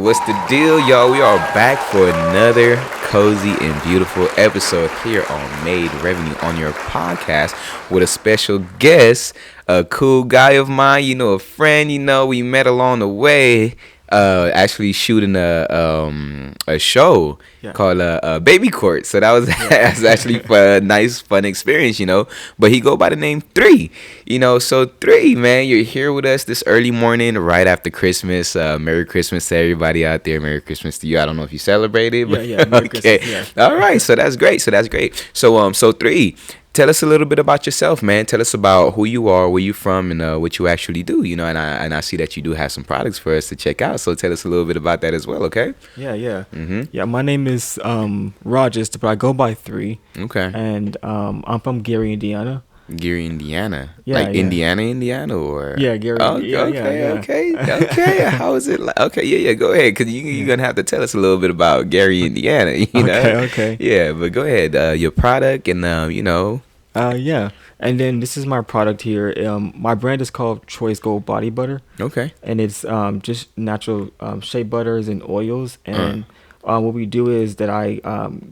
What's the deal, y'all? We are back for another cozy and beautiful episode here on Made Revenue on your podcast with a special guest, a cool guy of mine, a friend, we met along the way. Actually shooting a show called Baby Court. So that was that's actually a nice, fun experience, But he go by the name 3, So 3, man, you're here with us this early morning, right after Christmas. Merry Christmas to everybody out there. Merry Christmas to you. I don't know if you celebrated, but Merry okay. Christmas, yeah. All right, so that's great. So 3. Tell us a little bit about yourself, man. Tell us about who you are, where you from, and what you actually do. And I see that you do have some products for us to check out. So tell us a little bit about that as well, okay? Yeah. Yeah, my name is Rogers, but I go by 3. Okay. And I'm from Gary, Indiana. Gary, Indiana. Yeah, like yeah. Indiana, or? Yeah, Gary. Oh, yeah. Okay. How is it like? Okay, yeah. Go ahead, because you're going to have to tell us a little bit about Gary, Indiana, Okay. Yeah, but go ahead. Your product and, Yeah. And then this is my product here. My brand is called Choice Gold Body Butter. Okay. And it's just natural shea butters and oils. And what we do is that I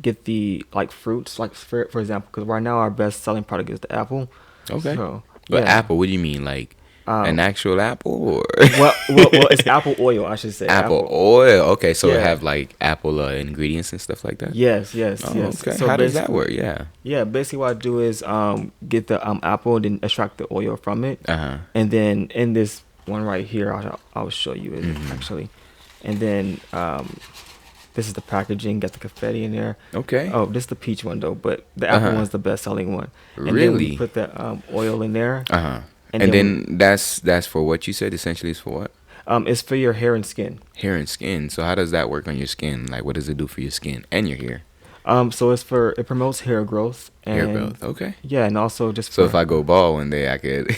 get the fruits, for example, because right now our best selling product is the apple. Okay. So, but yeah. apple, what do you mean? Like an actual apple, or? well, it's apple oil, I should say. Apple oil. Okay, so it Yeah. have like apple ingredients and stuff like that. Yes. Oh, Yes. okay. So How does that basically- work? Yeah. Yeah, basically what I do is get the apple and then extract the oil from it. And then in this one right here, I'll show you it actually. And then this is the packaging, got the confetti in there. Okay. Oh, this is the peach one though, but the apple one's the best selling one. And then Really? we put the oil in there. And then that's for what you said. Essentially, is for what? It's for your hair and skin. Hair and skin. So how does that work on your skin? Like, what does it do for your skin and your hair? So it promotes hair growth. And Hair growth. Okay. Yeah, and also just So if I go bald one day, I could.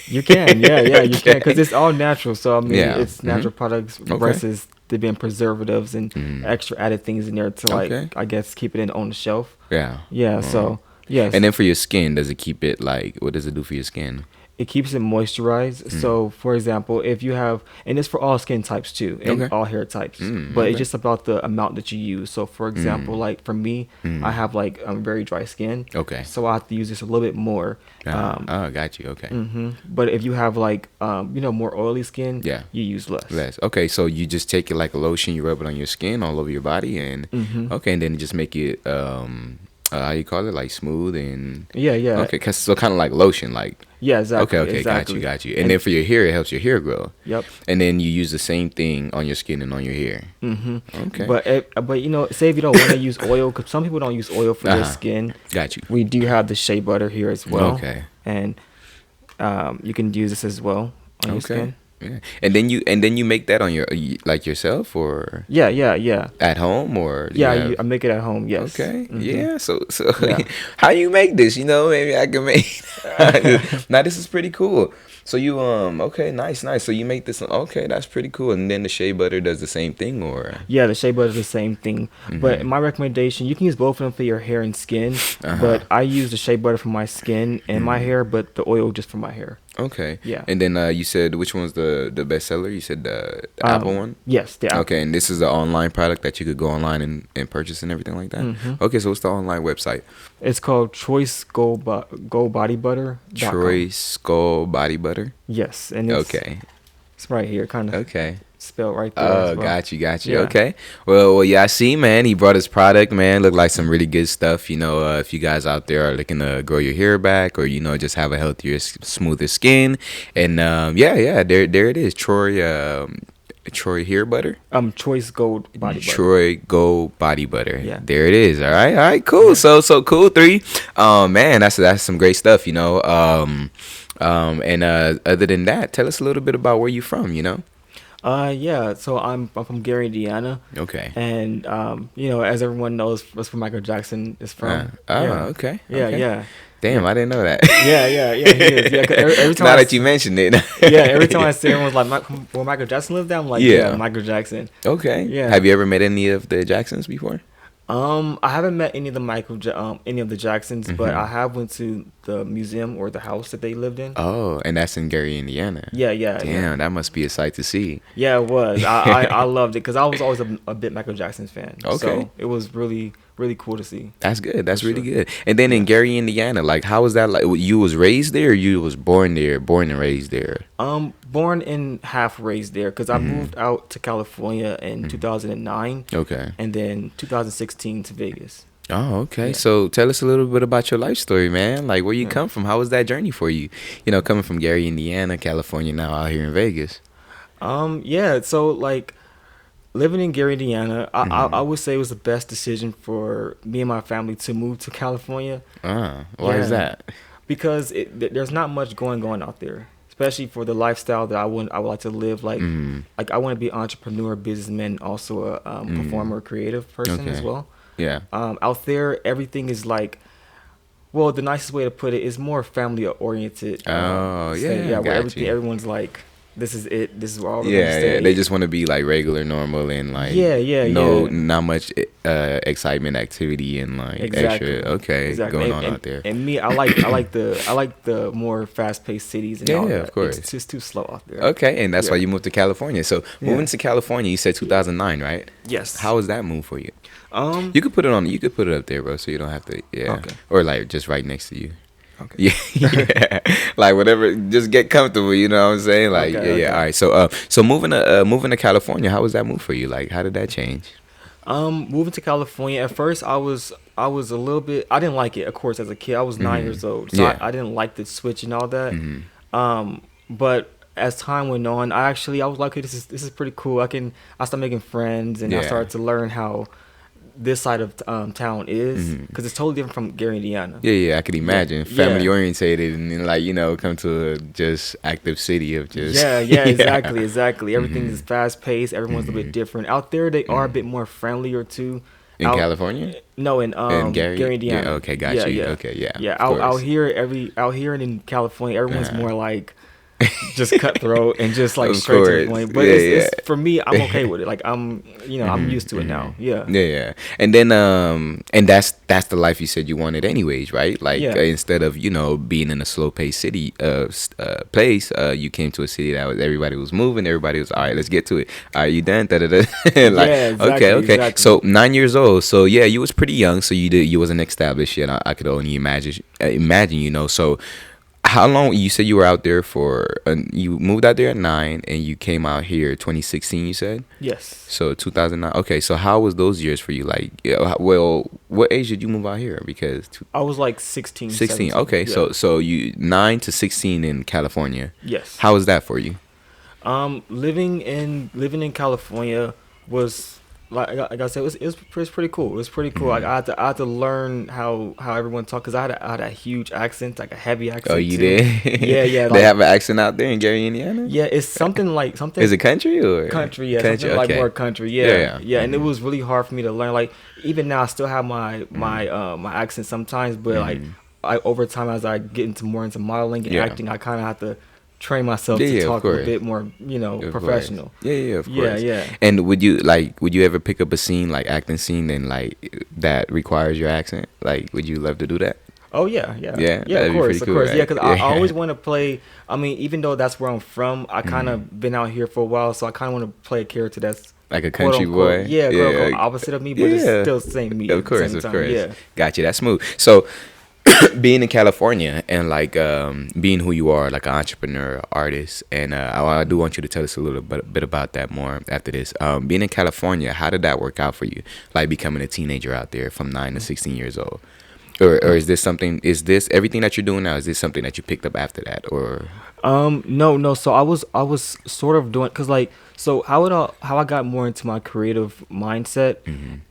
You can, you Okay. can, because it's all natural. So I mean, Yeah. it's natural products versus there being preservatives and extra added things in there to Okay. I guess keep it on the shelf. Yeah. Yeah. So yes, And then for your skin, does it keep it what does it do for your skin? it keeps it moisturized. So for example, if you have, and it's for all skin types too, and Okay. all hair types, but okay. it's just about the amount that you use. So for example, like for me, I have very dry skin. Okay. So I have to use this a little bit more. Got you. Okay. But if you have more oily skin, Yeah. you use less. Less. Okay, so you just take it like a lotion, you rub it on your skin all over your body, and okay, and then you just make it how you call it, like smooth and Yeah. okay, so kind of like lotion, like Yeah, exactly. okay, exactly. got you. And then for your hair, it helps your hair grow. Yep. And then you use the same thing on your skin and on your hair. Okay. But say if you don't want to use oil, because some people don't use oil for their skin. Got you. We do have the shea butter here as well. Okay. And you can use this as well on your skin. Yeah. And then you make that on your yourself, or Yeah. at home, or do Yeah, you have- I make it at home. Yes. Okay. Yeah. So Yeah. how you make this? Maybe I can make. Now this is pretty cool. So you okay, nice. So you make this. Okay, that's pretty cool. And then the shea butter does the same thing, or? Yeah, the shea butter is the same thing. But my recommendation, you can use both of them for your hair and skin. But I use the shea butter for my skin and my hair, but the oil just for my hair. Okay. Yeah. And then you said which one's the best seller? You said the Apple one? Yes, the apple. Okay, and this is an online product that you could go online and purchase and everything like that? Okay, so what's the online website? It's called Choice Gold Body Butter. Choice Gold Body Butter? Yes, and it's right here, kind of Okay. spelled right there. Oh, as well. got you. Yeah. Okay. Well, yeah, I see, man. He brought his product, man. Looked like some really good stuff. If you guys out there are looking to grow your hair back, or just have a healthier, smoother skin, and there it is, Troy hair butter. Choice Gold Body Butter. Troy Gold Body Butter. Yeah. There it is. All right, cool. So cool. 3. Man, that's some great stuff. And other than that, tell us a little bit about where you from. Yeah. So I'm from Gary, Indiana. Okay. And as everyone knows, that's where Michael Jackson is from. Okay. Yeah. Okay. Yeah. Damn, I didn't know that. Yeah. He is. Yeah. 'Cause every time Now that you mentioned it. every time I see everyone's like, where Michael Jackson lived there, I'm like, Yeah. Michael Jackson. Okay. Yeah. Have you ever met any of the Jacksons before? I haven't met any of the any of the Jacksons, but I have went to the museum or the house that they lived in. Oh, and that's in Gary, Indiana. Yeah, yeah, Damn, yeah. that must be a sight to see. Yeah, it was. I loved it because I was always a big Michael Jackson fan. Okay. So it was really, really cool to see. That's good. That's For really sure. good. And then in Yeah. Gary, Indiana, like, how was that? Like, you was raised there, or you was born there, born and raised there? Born and half raised there because I moved out to California in 2009. Okay. And then 2016 to Vegas. Oh, okay. Yeah. So tell us a little bit about your life story, man. Like, where you Yeah. come from? How was that journey for you? You know, coming from Gary, Indiana, California, now out here in Vegas. Yeah. So like living in Gary, Indiana, I would say it was the best decision for me and my family to move to California. Why is Yeah. that? Because there's not much going on out there, especially for the lifestyle that I would like to live. Like I want to be an entrepreneur, businessman, also a performer, creative person as Okay. well. Yeah. Out there, everything is like, well, the nicest way to put it is more family oriented. Oh, yeah, where got you. everyone's like, this is it. This is where all we're gonna Yeah, stay. yeah, they just want to be like regular, normal, and like Yeah. not much excitement, activity, and like Exactly. extra. Okay, Exactly. going And, on and, out there. and me, I like the more fast paced cities and Yeah, all yeah, that. of course. It's just too slow out there. Okay, and that's why Yeah. you moved to California. So moving Yeah. to California, you said 2009, right? Yes. How was that move for you? Um. You could put it on. You could put it up there, bro. So you don't have to. Yeah. Okay. Or like just right next to you. Okay. Yeah, like whatever. Just get comfortable. You know what I'm saying? Like Okay, yeah. okay. All right. So moving to California, how was that move for you? Like, how did that change? Moving to California, at first I was a little bit, I didn't like it, of course, as a kid. I was 9 years old, so Yeah. I didn't like the switch and all that. But as time went on, I was like, okay, this is pretty cool. I started making friends, and I Yeah. started to learn how this side of town is, because it's totally different from Gary, Indiana. Yeah, I could imagine. Yeah. Family orientated and then, like, come to a just active city of just Yeah, exactly. Everything is fast paced. Everyone's a bit different. Out there, they are a bit more friendlier too. In Out- California? No, in Gary? Indiana. Yeah, okay, got you. Okay, yeah, Yeah, of out course. here and in California, everyone's Uh-huh. more like just cutthroat and just like Of straight to the course. point. But Yeah, it's for me, I'm okay with it. Like I'm used to it now. Yeah. Yeah. And then and that's the life you said you wanted anyways, right? Like Yeah. instead of, being in a slow paced city place, you came to a city that was everybody was moving, everybody was all right, let's get to it. All right, you done? Da-da-da. Like, Yeah, exactly, okay. exactly. So 9 years old. So yeah, you was pretty young, so you wasn't established yet. I could only imagine, so how long you said you were out there for? You moved out there at 9, and you came out here 2016. You said Yes. so 2009. Okay, so how was those years for you? Like, well, what age did you move out here? Because I was like 16. 16. 17. Okay, Yeah. so you 9 to 16 in California. Yes. How was that for you? Living in California was like I said, it was pretty cool. It was pretty cool. Like I had to learn how everyone talked, because I had a huge accent, like a heavy accent. Oh, you too. did? Yeah. They Like, have an accent out there in Gary, Indiana. yeah, it's something like something. Is it country or Country? Yeah, Country, something like okay. more country. Yeah. Yeah. And it was really hard for me to learn. Like even now, I still have my accent sometimes, but like over time, as I get into modeling and Yeah. acting, I kind of have to train myself Yeah, to of talk a course. bit more, Of professional. course. Yeah, of Yeah, course. yeah. And would you ever pick up a scene, like acting scene, and like that requires your accent? Like, would you love to do that? Oh yeah. Yeah, Of that'd be course, pretty of cool, course. Yeah, right? because I always want to play. I mean, even though that's where I'm from, I kind of been out here for a while, so I kind of want to play a character that's Like a quote country unquote, boy. yeah, quote unquote, opposite of me, but it's still the same me. Of at the course, same of time. course. Yeah. Gotcha. That's smooth. So, being in California and like being who you are, like an entrepreneur, artist, and I do want you to tell us a little bit about that more after this. Being in California, how did that work out for you? Like becoming a teenager out there from 9 to 16 years old, or is this something? Is this everything that you're doing now? Is this something that you picked up after that, or? No. So I was sort of doing, cause like, so how I got more into my creative mindset.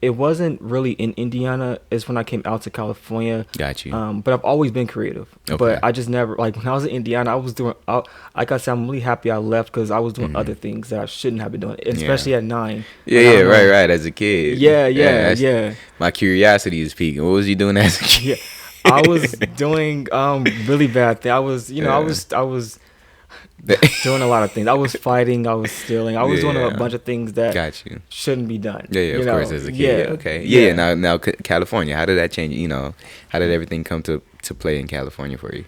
It wasn't really in Indiana. It's when I came out to California. Got you. But I've always been creative. Okay. But I just never, like when I was in Indiana, I was doing. Like I said, I'm really happy I left, because I was doing other things that I shouldn't have been doing, especially at 9. Yeah, Like, I don't know. right. As a kid. Yeah. that's- My curiosity is peaking. What was you doing as a kid? Yeah, I was doing really bad things. I was, I was doing a lot of things. I was fighting, I was stealing, I was doing a Yeah. bunch of things that Got you. shouldn't be done. Yeah, yeah, You of know? course, as a kid. Yeah, Yeah, okay. Yeah, yeah. yeah. Now, California. How did that change? You know, how did everything come to play in California for you?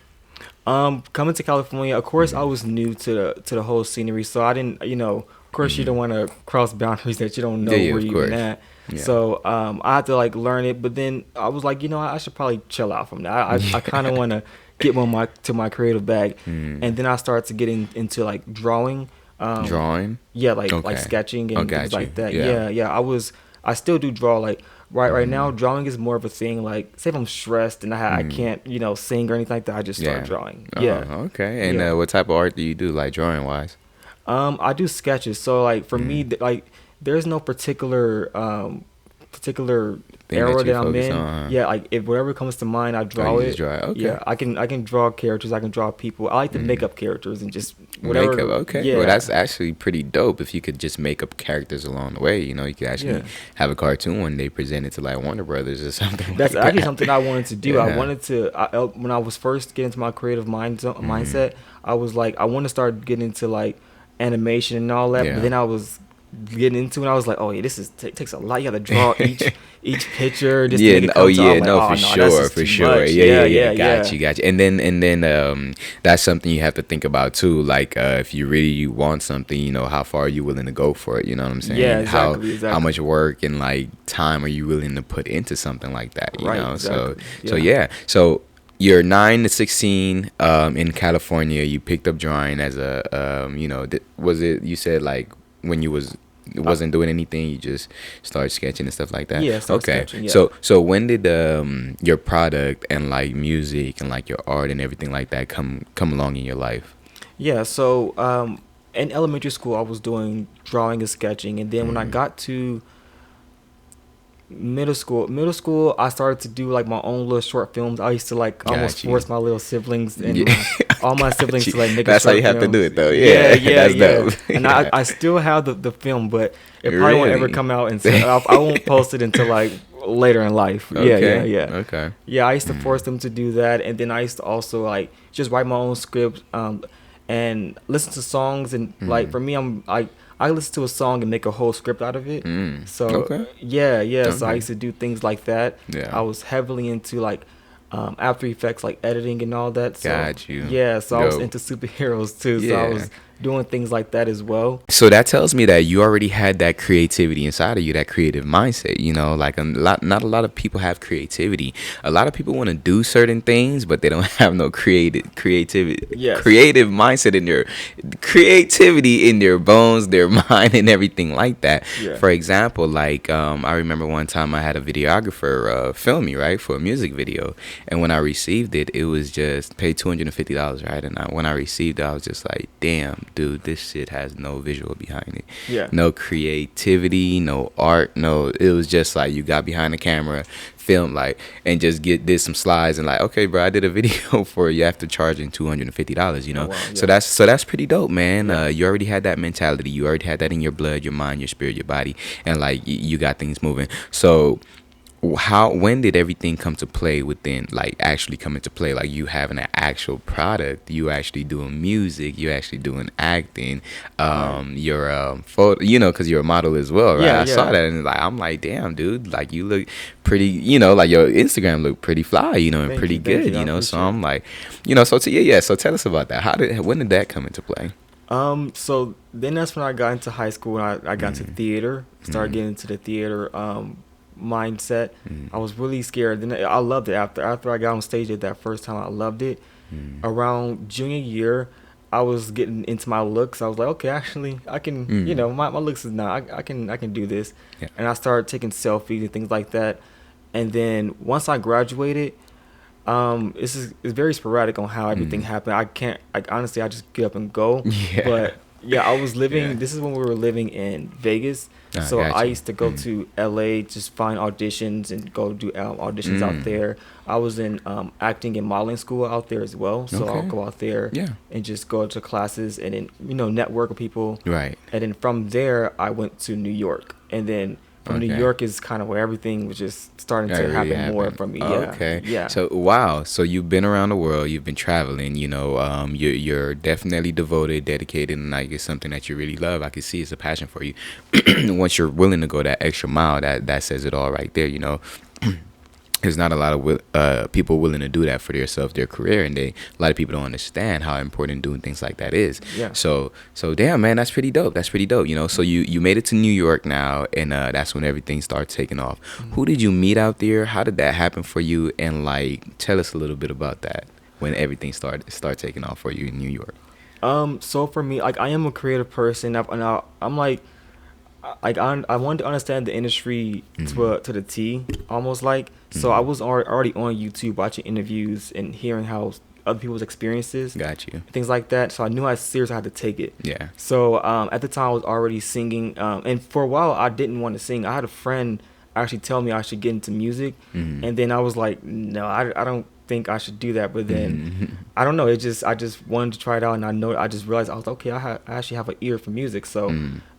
Coming to California, of course, I Mm. was new to the whole scenery, so I didn't, of course, you Mm. don't want to cross boundaries that you don't Yeah, know yeah, where of you even course. at. Yeah. So I had to like learn it, but then I was like, I should probably chill out from that. I kind of want to get my creative bag, Mm. and then I started to get into like drawing. Drawing. Yeah, like Okay. sketching Oh, and things got you. like that. Yeah. Yeah. I still do draw. Like right now, Mm. drawing is more of a thing. Like say if I'm stressed and I Mm. can't sing or anything like that, I just start Yeah. drawing. Oh, Yeah, okay. And yeah. what type of art do you do, like drawing wise? I do sketches. So like for me, Mm. like there's no particular Thing era that you that I'm focus in. on. Yeah, like if whatever comes to mind, I Oh, draw you just it. draw it. Okay. Yeah, I can draw characters. I can draw people. I like to make Mm. up characters and just Makeup, whatever. okay. Well, Yeah, that's actually pretty dope if you could just make up characters along the way. You know, you could actually yeah. have a cartoon one day presented to like Warner Brothers or something That's like actually that. something I wanted to do. I Yeah. wanted to when I was first getting into my creative Mm. mindset. I was like, I want to start getting into like animation and all that. But Yeah. then I was getting into it. And I was like, oh yeah, this takes a lot. You got to draw each picture just to Yeah, make it oh come to. yeah, I'm like, no, oh for no, that's sure, just for too sure. much. Yeah, Yeah, yeah, yeah. yeah, Got yeah. you, got you. And then that's something you have to think about too. Like if you really want something, you know, how far are you willing to go for it? You know what I'm Yeah, saying? exactly, How much exactly. work and like time are you willing to put into something like that? You Right, know, exactly. so Yeah. yeah. So you're 9 to 16 in California. You picked up drawing as a was it you said like when you Uh, wasn't doing anything, you just started sketching and stuff like that? yeah, start Okay. sketching. Yeah. So when did your product and like music and like your art and everything like that come along in your life? Yeah, so in elementary school, I was doing drawing and sketching, and then when I Mm. got to middle school, I started to do like my own little short films. I used to like almost Got you. force my little siblings and Yeah. all my Got siblings you. to like make a That's how short you have to do films. it though. Yeah, Yeah. yeah, That's yeah. dope. And Yeah. I still have the film, but it probably won't ever Really? come out until I won't post it until like later in life. Yeah, yeah, Okay. yeah. Okay. Yeah, I used to Mm. force them to do that, and then I used to also like just write my own scripts, and listen to songs. And like Mm. for me, I listen to a song and make a whole script out of it. Mm. So Okay. yeah, yeah. So I Okay. used to do things like that. Yeah. I was heavily into like After Effects, like editing and all that. So Got you. yeah, so I was Dope. into superheroes too. So I Yeah. was doing things like that as well. So that tells me that you already had that creativity inside of you, that creative mindset. You know, like not a lot of people have creativity. A lot of people want to do certain things, but they don't have no Yes. creative mindset in their creativity in their bones, their mind, and everything like that. Yeah. For example, like I remember one time I had a videographer film me right for a music video, and when I received it, it was just paid $250, right? And when I received it, I was just like, damn, dude, this shit has no visual behind it, Yeah. no creativity, no art, no. It was just like you got behind the camera, filmed like, and just did some slides and like, okay, bro, I did a video for you after charging $250. You Oh know, wow. so Yeah. that's pretty dope, man. Yeah. You already had that mentality. You already had that in your blood, your mind, your spirit, your body, and like you got things moving. So when did everything come to play within like actually come into play, like you having an actual product, you actually doing music, you actually doing acting, Right. you're photo, you know, because you're a model as well, right? Yeah, I saw yeah. that and like I'm like, damn, dude, like you look pretty, you know, like your Instagram look pretty fly, you know, and Thank pretty you, thank good, you. I you know. So appreciate it. I'm like, you know, yeah, so tell us about that. When did that come into play? So then that's when I got into high school and I got into Mm. theater, started Mm. getting into the theater mindset. Mm. I was really scared. Then I loved it after I got on stage that first time. I loved it. Mm. Around junior year, I was getting into my looks. I was like, okay, actually, I can, Mm. my looks is not. I can do this. Yeah. And I started taking selfies and things like that. And then once I graduated, it's very sporadic on how everything Mm. happened. I can't, like, honestly, I just get up and go. Yeah. But yeah, I was living. Yeah. This is when we were living in Vegas. Ah, So got I you. used to go Mm. to LA, just find auditions and go do auditions out Mm. there. I was in acting and modeling school out there as well. So I'll Okay. go out there Yeah. and just go to classes and then network with people. Right. And then from there, I went to New York. And then from New York is kind of where everything was just starting to really happen more for me. Yeah, Okay. yeah. So wow. So you've been around the world. You've been traveling. You know, you're definitely devoted, dedicated, and like it's something that you really love. I can see it's a passion for you. Once you're willing to go that extra mile, that says it all right there. You know. There's not a lot of people willing to do that for themselves, their career, and a lot of people don't understand how important doing things like that is. Yeah. So damn man, that's pretty dope. That's pretty dope. You know, so you made it to New York now, and that's when everything started taking off. Mm-hmm. Who did you meet out there? How did that happen for you? And like, tell us a little bit about that when everything started taking off for you in New York. So for me, like I am a creative person, I'm like I wanted to understand the industry to the T, almost like. So I was already on YouTube watching interviews and hearing how other people's experiences, Got you. things like that. So I knew I seriously had to take it. Yeah. So at the time I was already singing, and for a while I didn't want to sing. I had a friend actually tell me I should get into music, and then I was like, no, I don't think I should do that. But then I don't know, I just wanted to try it out, and I just realized I was like, okay, I actually have an ear for music. So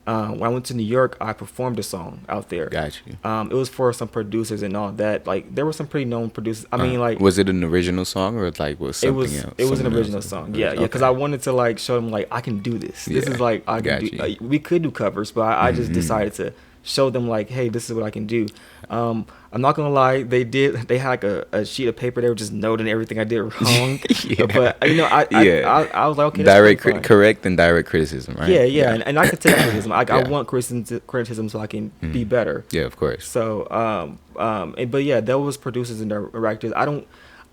when I went to New York, I performed a song out there. Got you. It was for some producers and all that. Like there were some pretty known producers. I mean, like, was it an original song or like was something else? It was an original song. Yeah, because I wanted to like show them like I can do this. This is like I can do. We could do covers, but I just decided to show them like, hey, this is what I can do. I'm not gonna lie, they had like a sheet of paper. They were just noting everything I did wrong. But you know, I was like, okay, direct correct and direct criticism, right? Yeah. And I could take criticism. I want criticism so I can be better. Yeah, of course. So but yeah, there was producers and directors.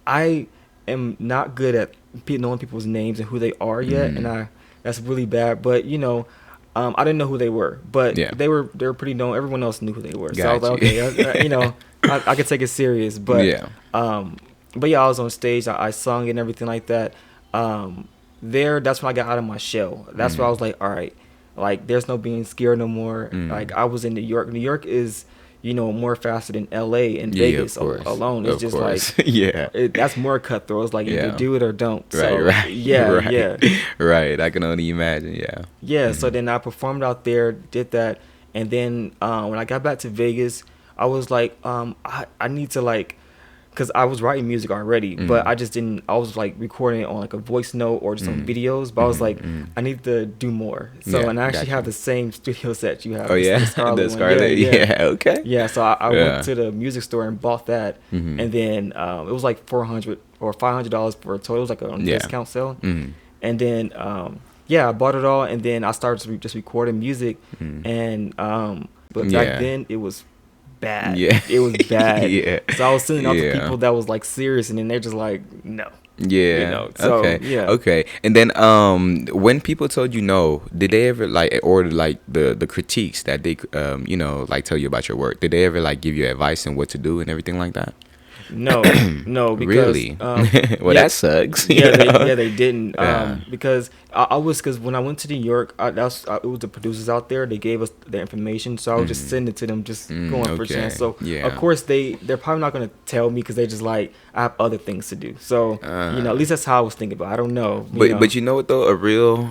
I am not good at knowing people's names and who they are yet, and that's really bad. But you know, I didn't know who they were, but they were pretty known. Everyone else knew who they were. So I was like, okay, you know, I could take it serious. But yeah, I was on stage. I sung and everything like that. That's when I got out of my shell. That's where I was like, all right, like there's no being scared no more. Like I was in New York. New York is, you know, more faster than LA and Vegas alone. It's just like that's more cutthroat. It's like either do it or don't. Right. I can only imagine. Yeah. So then I performed out there, did that, and then when I got back to Vegas, I was like, I need to like, because I was writing music already, but I just didn't. I was like recording it on like a voice note or just some videos, but I was like, I need to do more. So and I actually have the same studio set you have. Oh yeah, the Scarlet. Yeah. Okay. Yeah, so I went to the music store and bought that, and then it was like $400 or $500 for a total. It was like a discount sale, and then I bought it all, and then I started just recording music, and but back then it was bad. It was bad. So I was sending out to people that was like serious, and then they're just like, no. Yeah. You know, so, okay. And then when people told you no, did they ever like, or like the critiques that they you know, like tell you about your work, did they ever like give you advice on what to do and everything like that? No, because really, that sucks. They didn't. Because because when I went to New York, it was the producers out there. They gave us their information, so I would just send it to them, just going for a chance. So of course they're probably not gonna tell me because they just like, I have other things to do. So you know, at least that's how I was thinking about it. I don't know. But you know what though, a real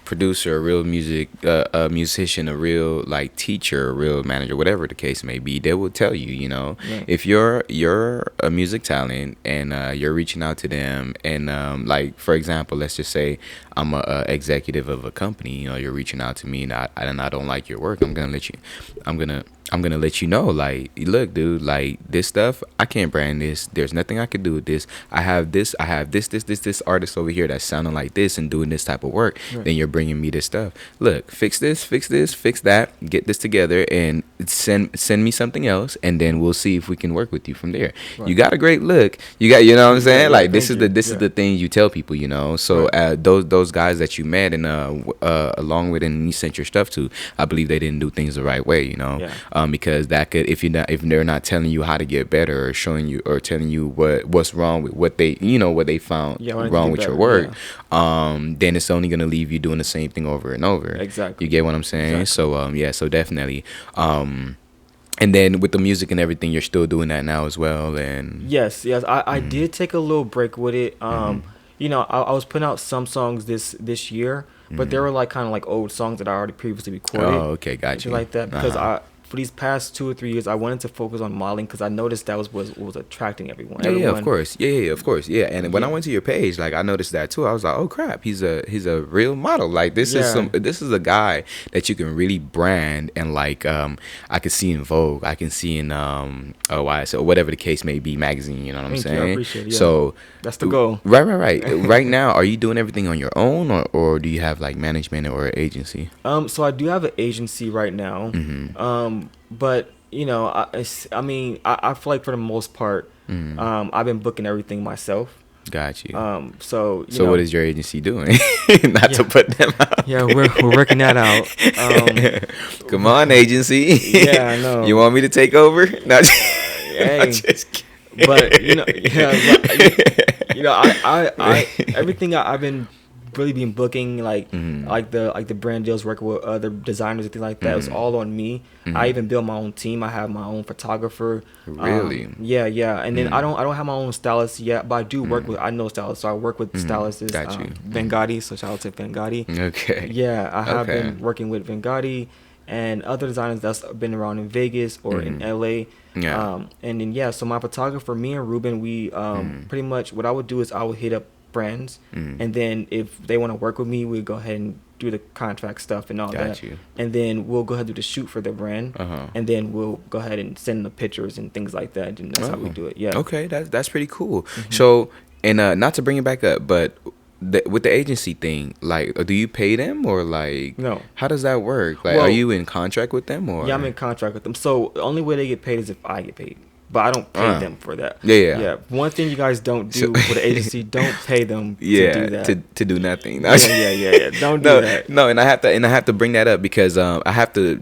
producer, a real a musician, a real like teacher, a real manager, whatever the case may be, they will tell you. You know, if you're a music talent and you're reaching out to them, and like for example, let's just say I'm a executive of a company, you know, you're reaching out to me and I don't like your work, I'm gonna let you know, like, look dude, like this stuff I can't brand this, there's nothing I can do with this. I have this artist over here that's sounding like this and doing this type of work, then you're bringing me this stuff. Look, fix this, fix that, get this together and send me something else, and then we'll see if we can work with you from there. You got a great look, you know what I'm saying? Like this is the thing you tell people, you know. So those guys that you met and along with and you sent your stuff to, I believe they didn't do things the right way, you know. Because that could, if they're not telling you how to get better or showing you or telling you what's wrong with what they, you know, what they found wrong with your work, then it's only gonna leave you doing the same thing over and over. Exactly. You get what I'm saying? Exactly. So so definitely. And then with the music and everything, you're still doing that now as well. And yes, I did take a little break with it. You know, I was putting out some songs this year, but they were like kind of like old songs that I already previously recorded. Oh, okay, gotcha. Like that, because for these past 2 or 3 years, I wanted to focus on modeling because I noticed that was attracting everyone. Yeah, of course. Yeah, of course. Yeah, and when I Yeah. went to your page, like I noticed that too. I was like, oh crap, he's a real model. Like Yeah. this is a guy that you can really brand and like I could see in Vogue, I can see in YSL, whatever the case may be, magazine. You know what I'm Thank you. I saying? appreciate it. Yeah. So That's the goal. right. Right now, are you doing everything on your own, or do you have like management or agency? So I do have an agency right now. But you know, I mean, I feel like for the most part, I've been booking everything myself. Got you. So So what is your agency doing? Not to put them out. Yeah, we're working that out. Come on, agency. Yeah, I know. You want me to take over? Not, Hey, not just kidding. but I everything I've been really been booking like the brand deals, working with other designers and things like that. It's all on me. I even build my own team. I have my own photographer. Really? Yeah. And then I don't have my own stylist yet, but I do work with, I know stylists, so I work with stylists. Got you. Van Gotti, so shout out to Van Gotti. Okay. Yeah, I have been working with Van Gotti and other designers that's been around in Vegas or in LA. Yeah. And then so my photographer, me and Ruben, we pretty much what I would do is I would hit up brands, and then if they want to work with me, we go ahead and do the contract stuff and all that. You. And then we'll go ahead and do the shoot for the brand, and then we'll go ahead and send the pictures and things like that. And that's how we do it. Yeah. Okay, that's pretty cool. So, and not to bring it back up, but with the agency thing, like, do you pay them or like? No. How does that work? Like, Well, are you in contract with them or? Yeah, I'm in contract with them. So the only way they get paid is if I get paid. But I don't pay them for that. Yeah. One thing you guys don't do with the agency, don't pay them to do that. To do nothing. Yeah. Don't do that. No, and I have to bring that up because I have to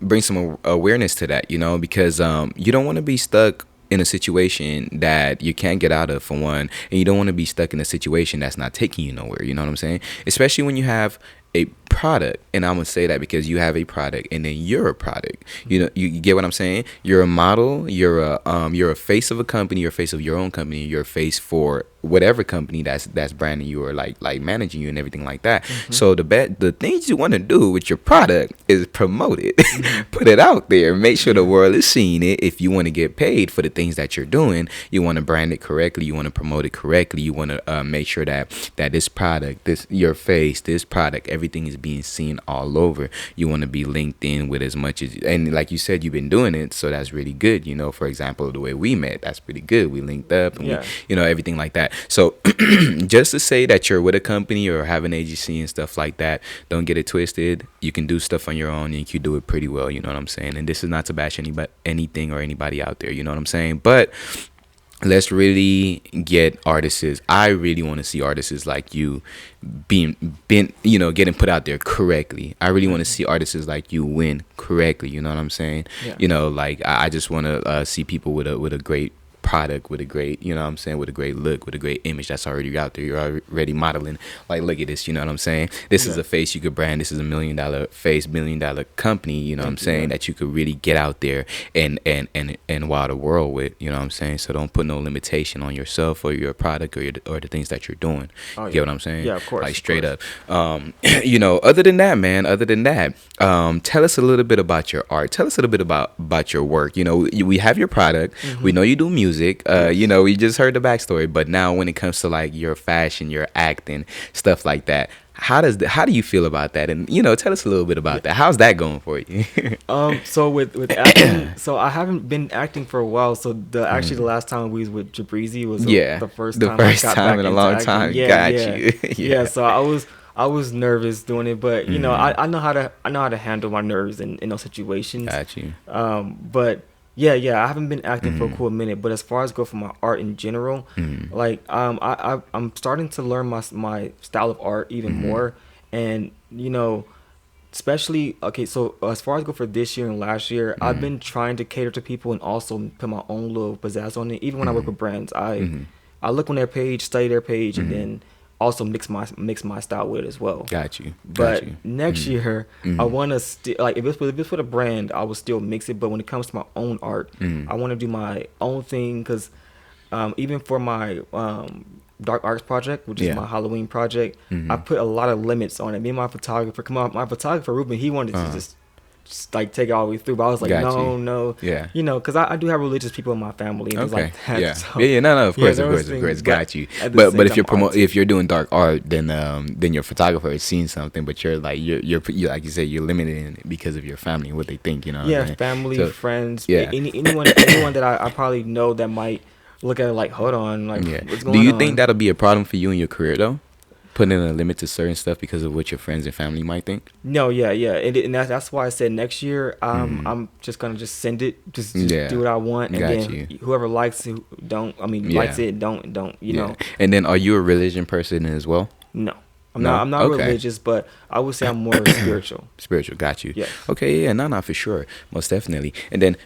bring some awareness to that, you know, because you don't want to be stuck in a situation that you can't get out of, for one, and you don't want to be stuck in a situation that's not taking you nowhere. You know what I'm saying? Especially when you have a product, and I'm gonna say that because you have a product and then you're a product. You know, you get what I'm saying? You're a model, you're a face of a company, you're a face of your own company, you're a face for whatever company that's branding you or like managing you and everything like that. So the things you want to do with your product is promote it, put it out there, make sure the world is seeing it. If you want to get paid for the things that you're doing, you want to brand it correctly, you want to promote it correctly, you want to make sure that this product, this your face, this product, everything is being seen all over. You want to be linked in with as much as, and like you said, you've been doing it, so that's really good. You know, for example, the way we met, that's pretty good. We linked up and we, you know, everything like that. So just to say that you're with a company or have an agency and stuff like that, don't get it twisted. You can do stuff on your own and you can do it pretty well. You know what I'm saying? And this is not to bash anything or anybody out there. You know what I'm saying? But let's really get artists. I really want to see artists like you being, you know, getting put out there correctly. I really want to see artists like you win correctly. You know what I'm saying? Yeah. You know, like I just want to see people with a great product, with a great, you know what I'm saying, with a great look, with a great image that's already out there. You're already modeling, like, look at this, you know what I'm saying? This is a face you could brand. This is $1 million face, $1 million company, you know what I'm saying, that you could really get out there and wow the world with, you know what I'm saying? So don't put no limitation on yourself or your product or the things that you're doing. You get what I'm saying? Yeah, of course. Like, straight up. You know, other than that, tell us a little bit about your art. Tell us a little bit about your work. You know, we have your product. We know you do music. You know, we just heard the backstory, but now when it comes to like your fashion, your acting, stuff like that, how do you feel about that? And, you know, tell us a little bit about that. How's that going for you? So with acting, so I haven't been acting for a while. So actually the last time we was with Jabrizi was the first time in a long time. Yeah. So I was nervous doing it, but you know, I know how to handle my nerves in those situations. Got you. But yeah, I haven't been acting for a cool minute. But as far as go for my art in general, like I'm starting to learn my style of art even more, and you know, especially so as far as go for this year and last year, I've been trying to cater to people and also put my own little pizzazz on it. Even when I work with brands, I look on their page, study their page, and then also mix my style with it as well. Got you. But next year, I want to still, like, if it's with a brand, I will still mix it. But when it comes to my own art, I want to do my own thing, because even for my Dark Arts project, which is my Halloween project, I put a lot of limits on it. Me and my photographer, my photographer Ruben, he wanted to just like take it all the way through. But I was like, Got no, you. no, Yeah. because I do have religious people in my family and things Okay. like that. Yeah. So, Yeah. No. No. Of course. there Of was course. Of things, course. Got you. at the same But if time, art too. if you're doing dark art, then your photographer is seeing something, but you're like you're like you said, you're limited in it because of your family, what they think. You know. What Yeah, I mean? family, So, friends, yeah. anyone that I probably know that might look at it like, hold on, like Yeah. what's Do going you on? think that'll be a problem for you in your career though? Putting a limit to certain stuff because of what your friends and family might think? No, yeah, and that's why I said next year, I'm just gonna just send it, just Yeah. do what I want, and Got then you. whoever likes it, don't. I mean, Yeah. likes it, don't. You know, And then are you a religion person as well? no, No? I'm not Okay. religious, but I would say I'm more spiritual. Spiritual, got you. Yes. Okay, yeah, no, for sure, most definitely. And then,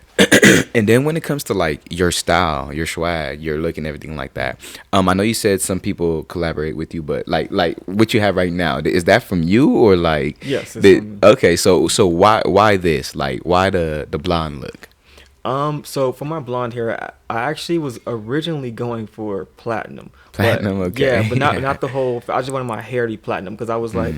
and then when it comes to like your style, your swag, your look, and everything like that, I know you said some people collaborate with you, but like what you have right now, is that from you or like? Yes, it's from me. Okay, so why this? Like why the blonde look? So for my blonde hair, I actually was originally going for platinum. Platinum, okay. Yeah, but not the whole. I just wanted my hair to be platinum because I was like,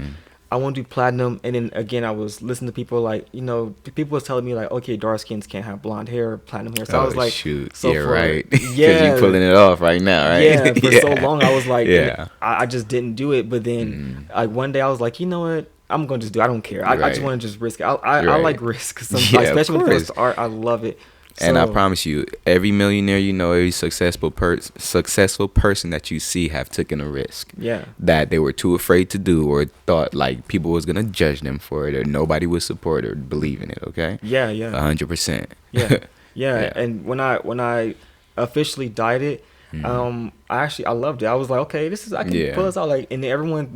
I want to do platinum, and then again, I was listening to people like, people was telling me like, okay, dark skins can't have blonde hair, platinum hair. So I was like, shoot, so yeah, for, right. Because yeah, you pulling it off right now, right? yeah. For so long, I was like, yeah. I just didn't do it. But then, like one day, I was like, you know what? I'm gonna just do. I don't care. I just want to just risk it. I like risk sometimes, Yeah, especially when it comes course. to art. I love it. And I So- promise you, every millionaire you know, every successful person that you see have taken a risk. Yeah. That they were too afraid to do or thought like people was gonna judge them for it or nobody would support or believe in it. Okay. Yeah, yeah. 100%. Yeah. Yeah. And when I officially dyed it, I loved it. I was like, okay, I can pull this out, like, and then everyone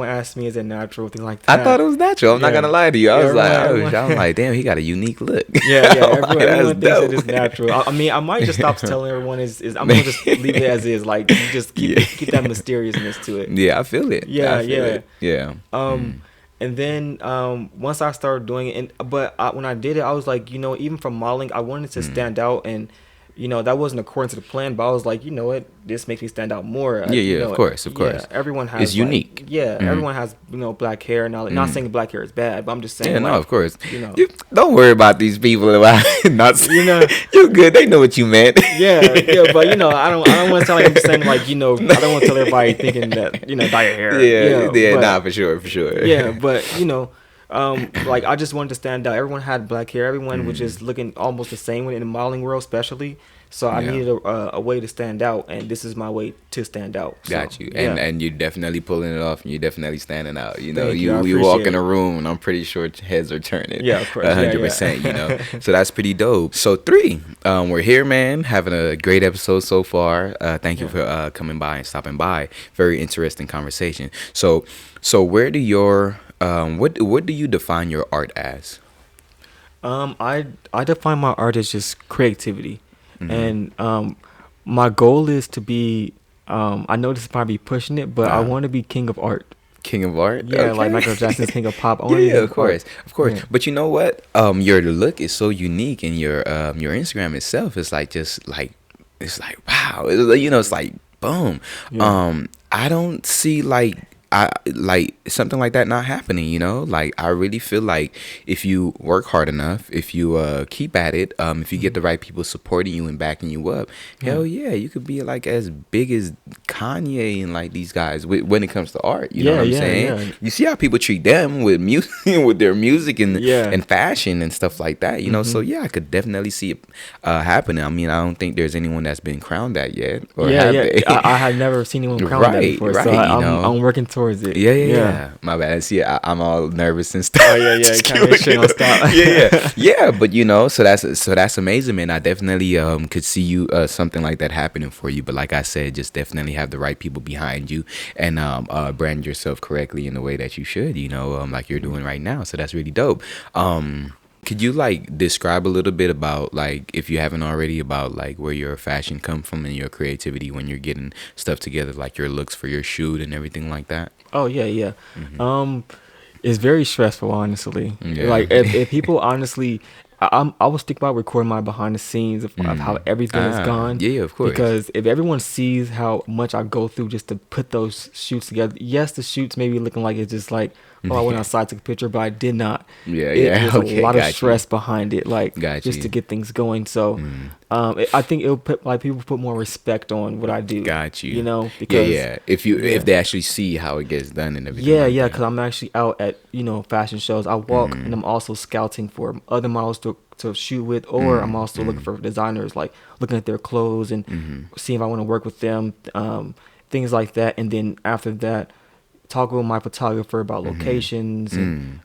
asked me, is it natural, things like that. I thought it was natural. I'm not Yeah. gonna lie to you. I was Everyone- I was like, damn, he got a unique look. Yeah, everyone That's thinks that dope. it's natural. I mean, I might just stop telling everyone is I'm gonna just leave it as is. Like, you just keep that mysteriousness to it. Yeah, I feel it. Yeah, I feel yeah. it. Yeah. And then once I started doing it, when I did it, I was like, even from modeling, I wanted to stand out, and that wasn't according to the plan. But I was like, you know what, this makes me stand out more. Of course. Everyone has It's unique. Everyone has black hair. Now, not saying black hair is bad, but I'm just saying. Yeah, no, of course. You don't worry about these people about not. You're good. They know what you meant. Yeah, but I don't want to sound like I'm just saying like I don't want to tell everybody thinking that dye your hair. Yeah, but, nah, for sure. Yeah, but like I just wanted to stand out. Everyone had black hair. Everyone was just looking almost the same in the modeling world, especially. So I needed a way to stand out, and this is my way to stand out. So, Got you, yeah. and you're definitely pulling it off, and you're definitely standing out. Thank you. I You walk appreciate in a it. room, and I'm pretty sure heads are turning. Yeah, of course. 100%. So that's pretty dope. So 3, we're here, man, having a great episode so far. Thank you for coming by and stopping by. Very interesting conversation. So where do your what do you define your art as? I define my art as just creativity, and my goal is to be. I know this is probably pushing it, but I want to be king of art. King of art? Yeah, Okay. like Michael Jackson's king of pop. Yeah, of course. Yeah. But you know what? Your look is so unique, and your Instagram itself is like just like it's like wow. It's like boom. Yeah. I don't see like something like that not happening. Like I really feel like if you work hard enough, if you keep at it, if you get the right people supporting you and backing you up, hell yeah, you could be like as big as Kanye and like these guys when it comes to art. You know what I'm saying? Yeah. You see how people treat them with music, with their music and fashion and stuff like that. So yeah, I could definitely see it happening. I mean, I don't think there's anyone that's been crowned that yet. Or have they? I have never seen anyone crowned that before, so I'm working towards it. Yeah. My bad. See, I'm all nervous and stuff. Oh yeah. Kind of shit on stop. Yeah. But so that's amazing, man. I definitely could see you something like that happening for you. But like I said, just definitely have the right people behind you and brand yourself correctly in the way that you should. Like you're doing right now. So that's really dope. Could you like describe a little bit about like if you haven't already about like where your fashion come from and your creativity when you're getting stuff together, like your looks for your shoot and everything like that? Oh yeah. It's very stressful, honestly. Yeah. Like if people honestly I was thinking about recording my behind the scenes of how everything is gone. Yeah, of course. Because if everyone sees how much I go through just to put those shoots together, yes, the shoots may be looking like it's just like, oh, I went Yeah. outside, took a picture, but I did not. Yeah, It yeah. was a Okay, lot of got you. stress behind it, like Got just to you. get things going. So, I think it'll put like people put more respect on what I do. Got You you. know, Yeah, because yeah. If yeah. they actually see how it gets done and everything Yeah, like yeah, that. because I'm actually out at, fashion shows. I walk and I'm also scouting for other models to shoot with, or I'm also looking for designers, like looking at their clothes and seeing if I want to work with them, things like that. And then after that, talk with my photographer about locations and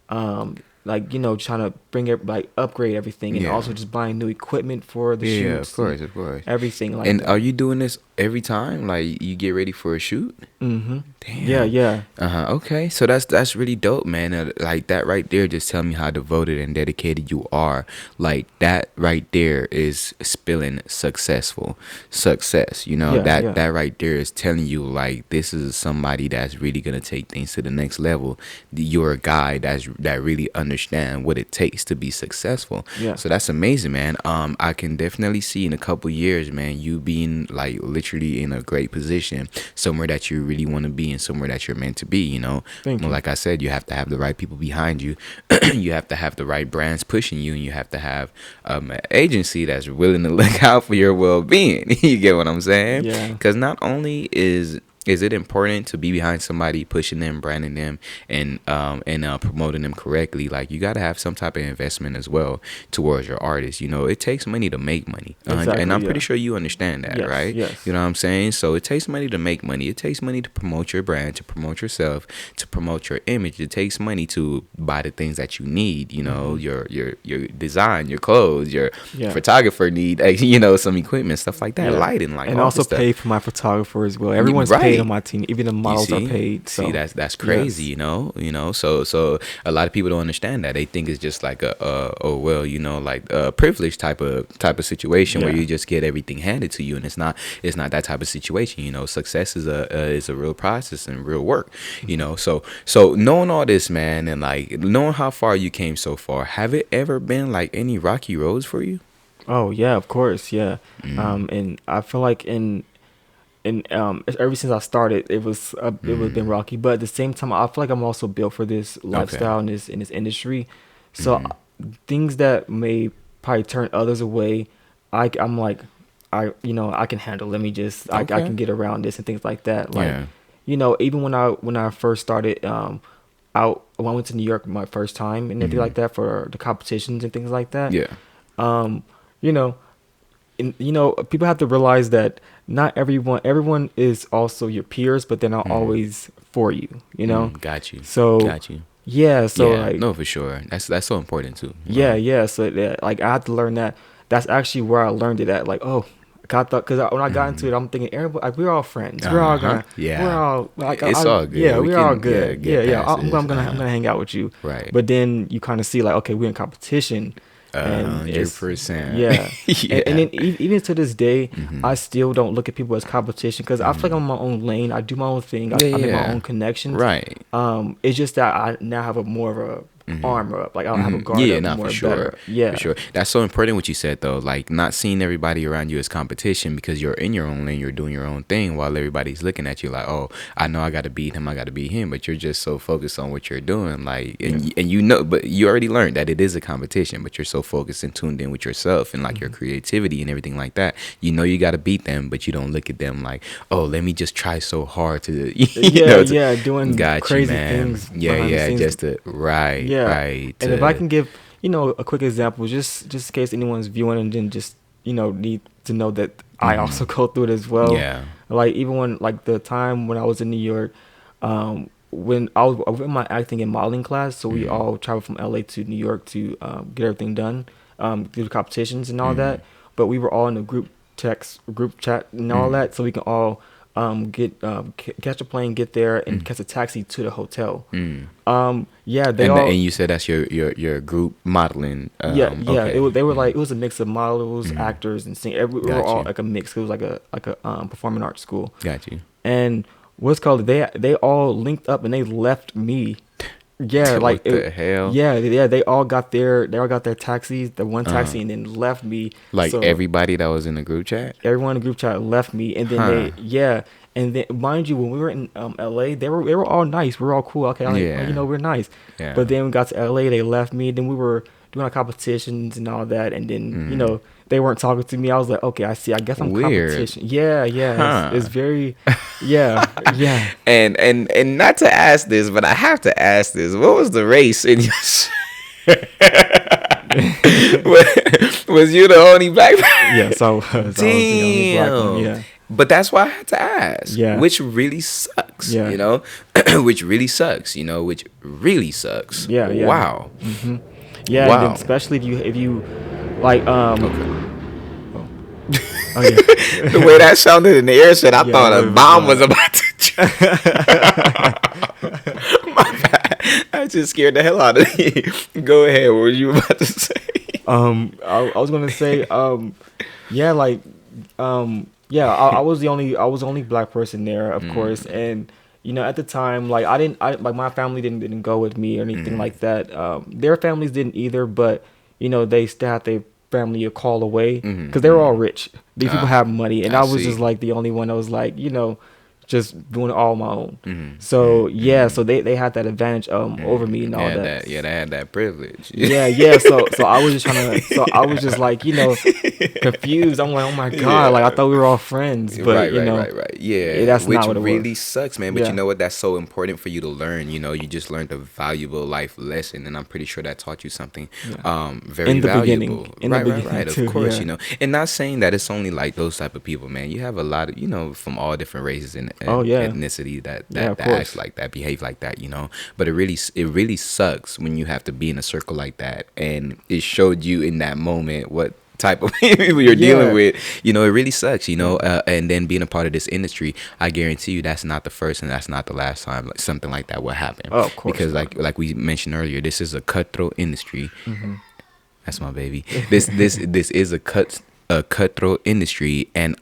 like trying to bring it like upgrade everything, and Yeah. also just buying new equipment for the Yeah, yeah, of shoots and course, of course. everything like And are that. you doing this every time? Like you get ready for a shoot? Mm-hmm. Yeah, Damn. yeah. Okay. So that's really dope, man. Like that right there just tell me how devoted and dedicated you are. Like that right there is spilling successful success. You know, Yeah, that yeah. that right there is telling you like this is somebody that's really gonna take things to the next level. You're a guy that really understand what it takes to be successful. Yeah. So that's amazing, man. I can definitely see in a couple years, man, you being like literally in a great position, somewhere that you really want to be and somewhere that you're meant to be, you know. Thank Well, you. like I said, you have to have the right people behind you. You have to have the right brands pushing you, and you have to have an agency that's willing to look out for your well-being. You get what I'm saying? Yeah. Because not only is it important to be behind somebody, pushing them, branding them, and promoting them correctly? Like you got to have some type of investment as well towards your artist. You know, it takes money to make money, and Exactly. I'm pretty Yeah. sure you understand that, Yes. right? Yes. You know what I'm saying? So it takes money to make money. It takes money to promote your brand, to promote yourself, to promote your image. It takes money to buy the things that you need. You know, your design, your clothes, your Yeah. photographer need, some equipment, stuff like that, Yeah. lighting, like And all also this stuff. pay for my photographer as well. Everyone's paid on Right. my team. Even the You models are see, paid. So that's crazy, yes. So a lot of people don't understand that. They think it's just like oh well, like a privileged type of situation where Yeah. you just get everything handed to you, and it's not that type of situation. Success is a real process and real work. So knowing all this, man, and like knowing how far you came so far, have it ever been like any rocky roads for you? Oh yeah, of course, yeah. And I feel like ever since I started, it was been rocky. But at the same time, I feel like I'm also built for this Okay. lifestyle in this industry. So things that may probably turn others away, I'm like, I can handle. Let me just I Okay. can get around this and things like that. Like, Yeah. even when I first started out when I went to New York my first time and everything like that for the competitions and things like that. Yeah. Um, you know, people have to realize that not everyone is also your peers, but they're not always for you, Got you. so Got you. yeah, so Yeah, like no, for sure. That's so important too. yeah, yeah, so like I had to learn that. That's actually where I learned it at. Like, oh, I thought, because when I got into it, I'm thinking everybody, like, we're all friends, we're Yeah. all like, It's all yeah, good. We we're all can good, yeah, get yeah, past I'm this. gonna hang out with you. Right. But then you kind of see like, okay, we're in competition, and hundred it's percent. yeah. And Yeah. then even to this day, I still don't look at people as competition, because I feel like I'm in my own lane. I do my own thing. Yeah, I make my yeah. own connections. Right. It's just that I now have a more of a armor up. Like, I have a guard Yeah, up not for more sure. better. Yeah. For sure. That's so important what you said though. Like not seeing everybody around you as competition, because you're in your own lane, you're doing your own thing while everybody's looking at you like, oh, I know I gotta beat him, I gotta beat him, but you're just so focused on what you're doing. Like and but you already learned that it is a competition, but you're so focused and tuned in with yourself and like your creativity and everything like that. You gotta beat them, but you don't look at them like, oh, let me just try so hard to Yeah, doing got you, crazy man. things Yeah, behind the yeah, scenes. just to right, Yeah. right. And if I can give, a quick example, just in case anyone's viewing and then just, need to know that I also go through it as well. Yeah. Like, even when, like, the time when I was in New York, when I was in my acting and modeling class, so we all traveled from LA to New York to get everything done, do the competitions and all that. But we were all in a group chat and all that, so we can all catch a plane, get there, and catch a taxi to the hotel. Yeah, they all. And you said that's your group modeling. Yeah, yeah. Okay. They were like, it was a mix of models, actors, and singers. We were Got all you. like a mix. It was like a performing arts school. Got you. And what's called, they all linked up and they left me Yeah, like What the hell? yeah, they all got their taxis, the one taxi, and then left me. Like So everybody that was in the group chat? everyone in the group chat left me, and then Huh. and then mind you, when we were in LA, they were all nice, we were all cool. Okay, I'm like, oh, Yeah. we're nice. Yeah. But then we got to LA, they left me. Then we were doing our competitions and all that, and then they weren't talking to me. I was like, okay, I see. I guess I'm Weird. competition. Yeah, yeah, it's Huh. very, yeah, yeah. And not to ask this, but I have to ask this. What was the race in your was you the only black Yes, I was. I was the only black one. Damn. Yeah, But that's why I had to ask. yeah, Which really sucks, yeah, you know? Which really sucks, you know? Which really sucks. yeah, yeah. Wow. Yeah, and then Wow. especially if you like Okay. oh, oh yeah, The way that sounded in the air said I yeah, thought that a was bomb was loud. about to My bad. I just scared the hell out of me. Go ahead. What were you about to say? I was gonna say yeah, like yeah, I was the only black person there, of course, and at the time, like I like my family didn't go with me or anything like that. Their families didn't either, but they still had their family a call away because they were all rich. These people have money, and I I was just see. like the only one that was like just doing it all on my own. So yeah, so they had that advantage over me and all Yeah, that. they had that privilege. Yeah, yeah. So I was just trying to. So I was just like, confused. I'm like, oh my god, like I Yeah. thought we were all friends, but Right. Yeah, that's which not what it really was. sucks, man. But you Yeah. know what? That's so important for you to learn. You just learned a valuable life lesson, and I'm pretty sure that taught you something, Yeah. very In the valuable. beginning. In the beginning Right. Of too. course, Yeah. and not saying that it's only like those type of people, man. You have a lot of, from all different races Oh and yeah. ethnicity Yeah, of that acts course. like that, behave like that. But it really sucks when you have to be in a circle like that, and it showed you in that moment what type of people you're dealing Yeah. with. It really sucks, Yeah. and then being a part of this industry, I guarantee you that's not the first and that's not the last time like something like that will happen. Oh, of course Because not. like we mentioned earlier, this is a cutthroat industry. Hmm. That's my baby. This is a cutthroat industry, and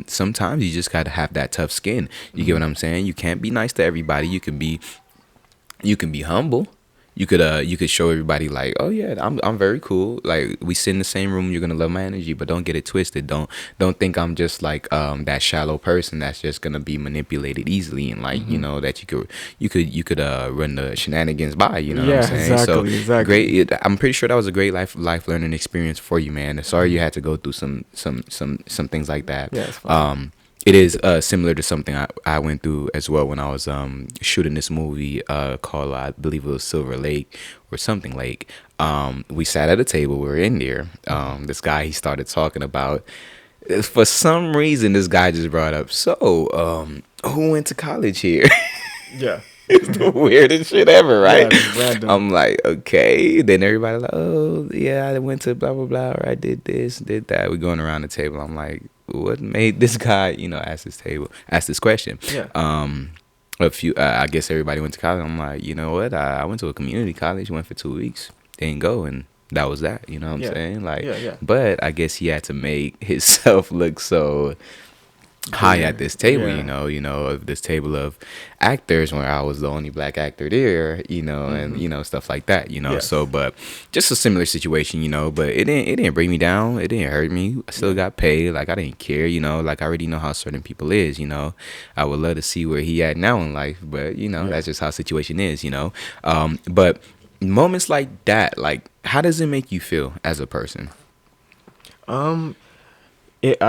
sometimes you just gotta have that tough skin. You get what I'm saying? You can't be nice to everybody. You can be humble. You could show everybody like, oh yeah, I'm very cool. Like we sit in the same room, you're gonna love my energy, but don't get it twisted. Don't think I'm just like that shallow person that's just gonna be manipulated easily, and like that you could run the shenanigans by. You know what I'm Yeah, saying? So exactly. great. I'm pretty sure that was a great life learning experience for you, man. Sorry you had to go through some things like that. Yeah, it's fine. It is similar to something I went through as well when I was shooting this movie called, I believe it was Silver Lake or something Lake. We sat at a table. We were in there. This guy, he started talking about, for some reason, this guy just brought up, so who went to college here? Yeah. It's the weirdest shit ever, right? Yeah, it's random. I'm like, okay. Then everybody like, oh yeah, I went to blah blah blah, or I did this, did that. We're going around the table. I'm like, what made this guy, ask this question? Yeah. I guess everybody went to college. I'm like, you know what? I went to a community college, went for 2 weeks, didn't go, and that was that. You know what I'm Yeah. saying? Like, Yeah. but I guess he had to make himself look so high Yeah. at this table, Yeah. of this table of actors where I was the only black actor there, and stuff like that, Yes. So, but just a similar situation, but it didn't bring me down, it didn't hurt me. I still got paid, like I didn't care, like I already know how certain people is, I would love to see where he at now in life, but that's just how situation is, but moments like that, like how does it make you feel as a person? Um, it's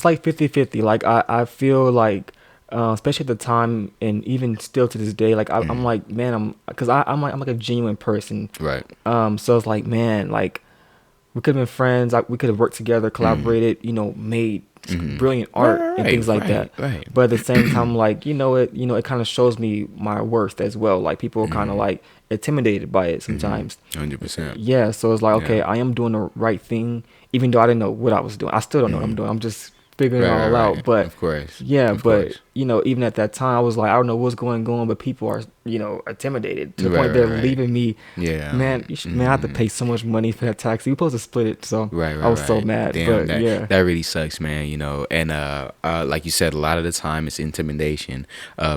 like 50-50. Like I feel like, especially at the time and even still to this day, like I'm like, man, because I'm like a genuine person. Right. So it's like, man, like we could have been friends. Like we could have worked together, collaborated, made brilliant art and things like that. Right. But at the same time, like it kind of shows me my worth as well. Like people are kind of like intimidated by it sometimes. 100%. Yeah, so it's like, okay, Yeah. I am doing the right thing, even though I didn't know what I was doing. I still don't know what I'm doing. I'm just figuring it all out. But of course. yeah, Of but course. even at that time, I was like, I don't know what's going on, but people are intimidated to the Right, point they're right, right. leaving me. Yeah. Man, man, I have to Mm-hmm. pay so much money for that taxi. We supposed to split it, so Right, I right, was so right. mad. Damn, But that yeah, that really sucks, man. And like you said, a lot of the time it's intimidation.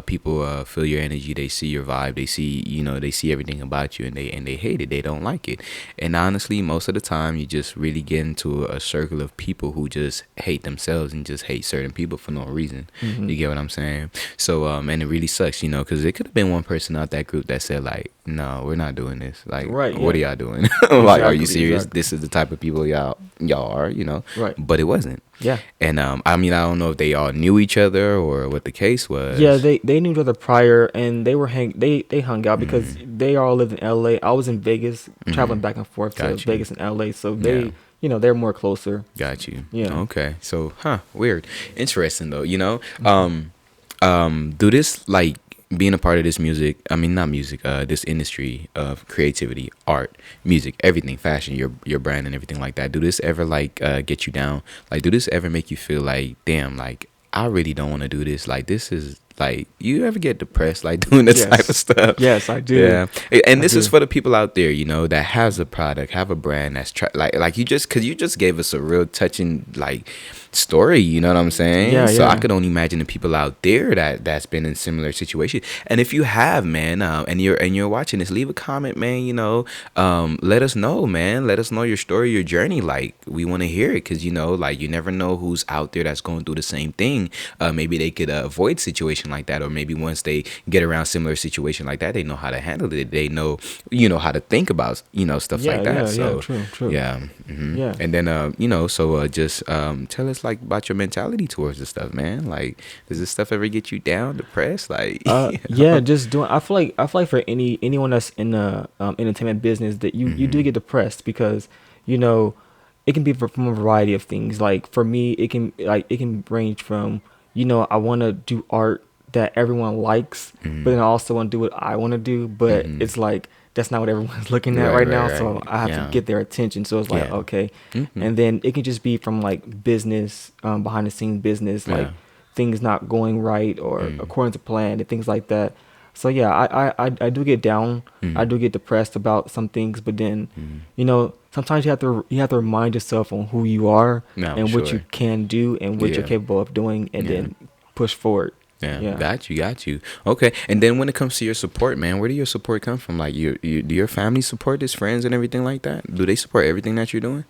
People feel your energy, they see your vibe, they see everything about you, and they hate it. They don't like it. And honestly, most of the time, you just really get into a circle of people who just hate themselves and just hate certain people for no reason. hmm You get what I'm saying? So, and it really sucks, because it could have been one person out that group that said like, "No, we're not doing this. Like, right, what yeah, are y'all doing? Like, are you exactly, serious? exactly, This is the type of people y'all are. right, But it wasn't. yeah. And I mean, I don't know if they all knew each other or what the case Yeah, was. they knew each other prior, and they hung out because Mm-hmm. they all lived in L.A. I was in Vegas, Mm-hmm. traveling back and forth to Got you. Vegas and L.A. So Yeah. they're more closer. Got you. Yeah. Okay. So, weird. Interesting though. hmm Do this like being a part of this music. I mean, not music. This industry of creativity, art, music, everything, fashion, your brand and everything like that. Do this ever like get you down? Like, do this ever make you feel like, damn, like I really don't want to do this. Like, this is like, you ever get depressed like doing this type of Yes, stuff? yes, I do. Yeah, and I this is do. for the people out there, that has a product, have a brand that's like because you just gave us a real touching like story. You know what I'm saying? Yeah, So I yeah. could only imagine the people out there that's been in similar situations. And if you have, man, and you're watching this, leave a comment, man. Let us know, man. Let us know your story, your journey. Like, we want to hear it, because like, you never know who's out there that's going through the same thing. Maybe they could avoid situation like that, or maybe once they get around similar situation like that, they know how to handle it. They know, how to think about, stuff Yeah, like that. yeah, yeah. So True, true. yeah. Yeah. And then so just tell us like about your mentality towards this stuff, man. Like, does this stuff ever get you down, depressed? Like, Yeah, just doing. I feel like for anyone that's in the entertainment business, that you do hmm get depressed because you know it can be from a variety of things. Like for me, it can range from I want to do art that everyone likes, but hmm then I also want to do what I want to do, but hmm it's like that's not what everyone's looking at right, right right, now, right. so I have to Yeah, get their attention. So it's like, yeah. okay. hmm And then it can just be from like business, behind the scenes business, Yeah. like things not going right or mm according to plan and things like that. So yeah, I do get down. I mm do get depressed about some things, but then, mm sometimes you have to remind yourself on who you are No, and what you sure. can do and what you're Yeah, capable of doing, and yeah. then push forward. Yeah, Yeah. got you. Okay, and then when it comes to your support, man, where do your support come from? Like, do your family support this, friends and everything like that? Do they support everything that you're doing?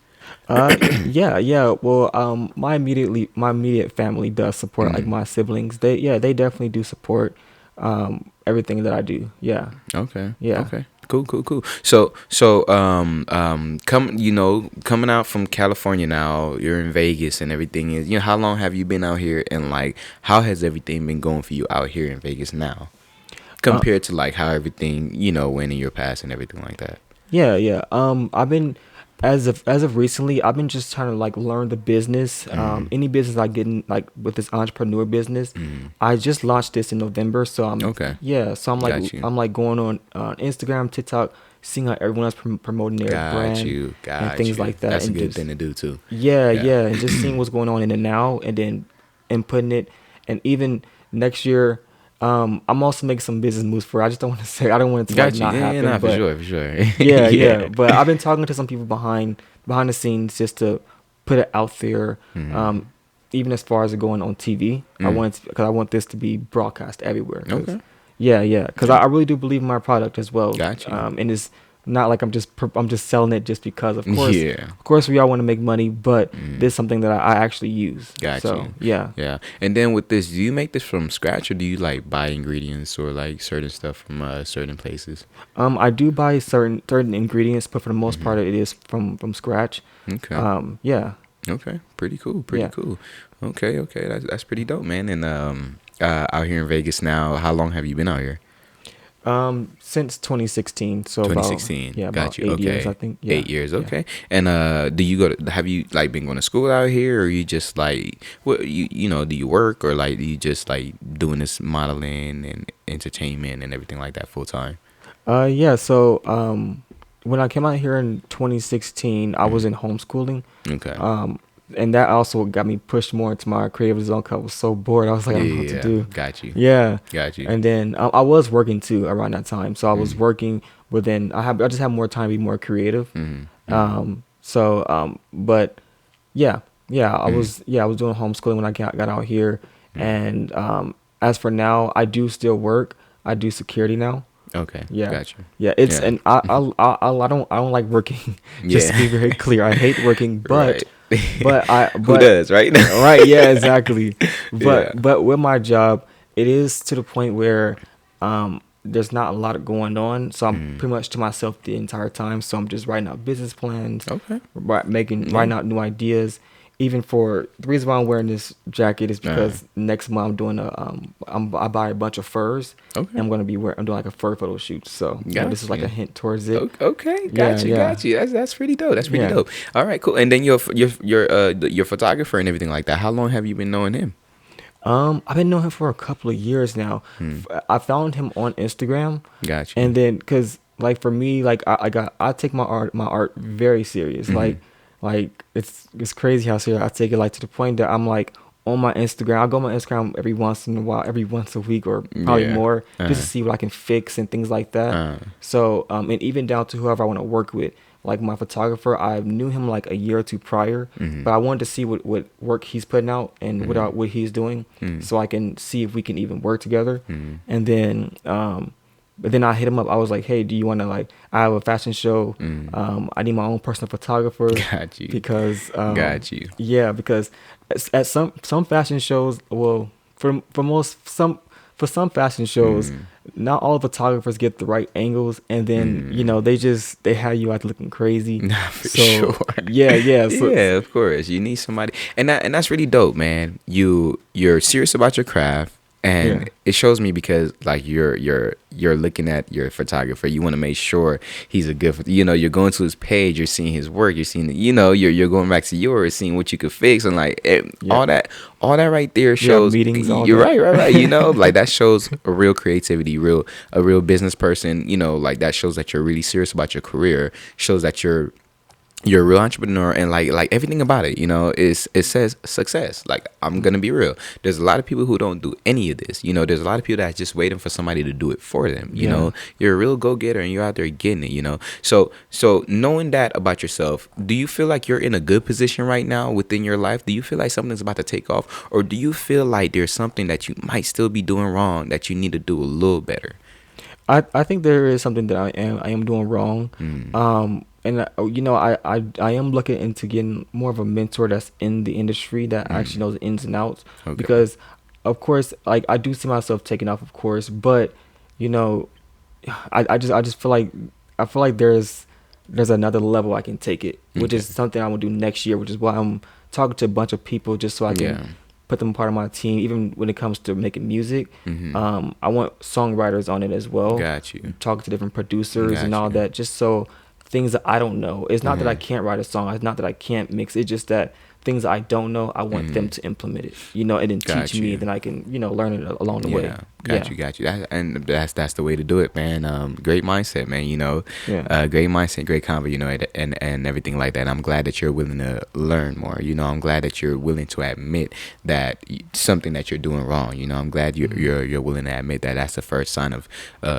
Yeah, yeah. Well, my immediate family does support, like Mm. my siblings. They definitely do support, everything that I do. Yeah, Okay, yeah. okay, cool. Coming out from California now, you're in Vegas and everything is. How long have you been out here, and like, how has everything been going for you out here in Vegas now, Uh, compared to like how everything went in your past and everything like that? Yeah, yeah. I've been as of recently, I've been just trying to like learn the business. Mm. Any business I get in, like with this entrepreneur business, Mm. I just launched this in November, so Okay, I'm like got you. I'm like going on Instagram, TikTok, seeing how everyone else promoting their Got brand you. and Got things you. like that, That's a and good just thing to do too. yeah, Yeah. yeah, and just seeing what's going on in the now, and then inputting it, and even next year. I'm also making some business moves for it. I just don't want to say I don't want it to like Got you. not Yeah, yeah, happen, nah, for but sure, for sure. yeah, yeah, Yeah. but I've been talking to some people behind the scenes just to put it out there. Mm. Um, Even as far as it going on TV, Mm. because I want this to be broadcast everywhere. Cause Okay. yeah, because I really do believe in my product as well. Got you. And it's not like I'm just selling it just because. Yeah. Of course, we all want to make money, but Mm. this is something that I actually use. Got So you. yeah. Yeah. And then with this, do you make this from scratch, or do you like buy ingredients or like certain stuff from certain places? I do buy certain ingredients, but for the most hmm part, it is from scratch. Okay. Yeah, Okay. Pretty cool. Pretty yeah. cool. Okay. Okay. That's pretty dope, man. And out here in Vegas now, how long have you been out here? Since 2016, so about 2016. yeah, about Got you. 8 years, I Okay. think. Yeah, 8 years. yeah. Okay. And have you like been going to school out here, or you just like, what, do you work, or like, do you just like doing this modeling and entertainment and everything like that full time? Yeah. So when I came out here in 2016, I was Mm. in homeschooling. Okay. and that also got me pushed more into my creative zone. 'Cause I was so bored. I was like, I don't know what to Yeah, do. got you. Yeah. Got you. And then I was working too around that time. So I was Mm. working, but then I just had more time to be more creative. Mm. Mm. But yeah, Mm. I was doing homeschooling when I got out here. Mm. And as for now, I do still work. I do security now. Okay, Yeah, got you. yeah. It's Yeah. and I don't like working. Just to Yeah. be very clear, I hate working. Right. Who But does, right? right, yeah, exactly. Yeah. But with my job, it is to the point where there's not a lot going on, so I'm Mm. pretty much to myself the entire time. So I'm just writing out business plans, Okay. writing Yeah. out new ideas. Even for the reason why I'm wearing this jacket is Uh, because next month I'm doing I buy a bunch of furs. okay. And I'm doing like a fur photo shoot. So this is Got like a you. hint towards it. Okay, Yeah, got you, yeah, got you. That's pretty dope. That's pretty yeah. dope. All right, cool. And then your photographer and everything like that. How long have you been knowing him? I've been knowing him for a couple of years now. Hmm. I found him on Instagram, Got you. and then because like for me, like I take my art very serious. Mhm. Like it's crazy how serious I take it. Like to the point that I'm like on my Instagram. I go on my Instagram every once in a while, every once a week or probably Yeah. more, just Uh. to see what I can fix and things like that. Uh. So and even down to whoever I want to work with. Like my photographer, I knew him like a year or two prior, Mhm. but I wanted to see what work he's putting out and Mhm. what he's doing, Mhm. so I can see if we can even work together. Mhm. And then, but then I hit him up. I was like, "Hey, do you want to like? I have a fashion show. Mhm. I need my own personal photographer Got you. because, Got you. yeah, because at some fashion shows, well, for some fashion shows, Mhm. not all photographers get the right angles, and then Mhm. they have you out looking crazy. Nah, for So sure. yeah. So Yeah, of course. You need somebody, and that's really dope, man. You're serious about your craft, yeah, and it shows me because like you're looking at your photographer. You want to make sure he's a good. You're going to his page. You're seeing his work. You're seeing. You're going back to yours, seeing what you could fix, and like yeah, all that right there yeah. shows. Meetings, all You're that. right. Like that shows a real creativity, a real business person. Like that shows that you're really serious about your career. Shows that you're a real entrepreneur, and like everything about it, it says success. Like, I'm gonna be real, there's a lot of people who don't do any of this. There's a lot of people that's just waiting for somebody to do it for them. Yeah. You're a real go-getter, and you're out there getting it. So knowing that about yourself, do you feel like you're in a good position right now within your life? Do you feel like something's about to take off, or do you feel like there's something that you might still be doing wrong that you need to do a little better? I think there is something that I am doing wrong. And I am looking into getting more of a mentor that's in the industry that actually knows the ins and outs. Okay. Because of course, like I do see myself taking off, of course, but you know, I just feel like there's another level I can take it, which Okay. is something I'm gonna do next year, which is why I'm talking to a bunch of people just so I can Yeah. put them part of my team, even when it comes to making music. I want songwriters on it as well. Got you. Talk to different producers Got and all you. that, just so things that I don't know. It's not that I can't write a song. It's not that I can't mix. It's just that things that I don't know, I want them to implement it, and then Got teach me. you. Then I can, learn it along the way. Yeah, got you. And that's the way to do it, man. Great mindset, man. Yeah. Great mindset, great convo. And everything like that. I'm glad that you're willing to learn more. I'm glad that you're willing to admit that something that you're doing wrong. I'm glad you're willing to admit that. That's the first sign of